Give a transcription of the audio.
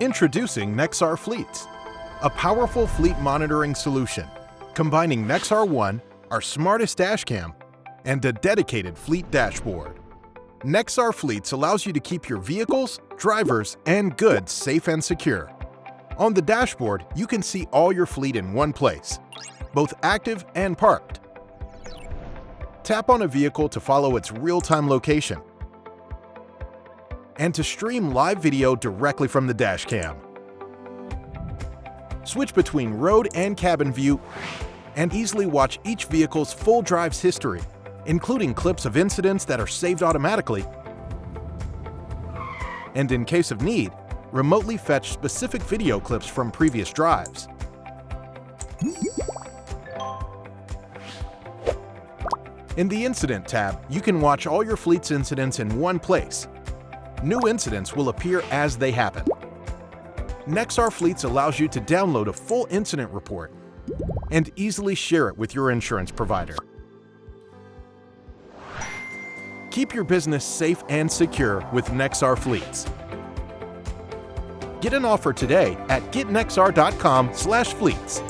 Introducing Nexar Fleets, a powerful fleet monitoring solution, combining Nexar One, our smartest dashcam, and a dedicated fleet dashboard. Nexar Fleets allows you to keep your vehicles, drivers, and goods safe and secure. On the dashboard, you can see all your fleet in one place, both active and parked. Tap on a vehicle to follow its real-time location and to stream live video directly from the dashcam. Switch between road and cabin view and easily watch each vehicle's full drive's history, including clips of incidents that are saved automatically, and in case of need, remotely fetch specific video clips from previous drives. In the Incident tab, you can watch all your fleet's incidents in one place. New incidents will appear as they happen. Nexar Fleets allows you to download a full incident report and easily share it with your insurance provider. Keep your business safe and secure with Nexar Fleets. Get an offer today at getnexar.com/fleets.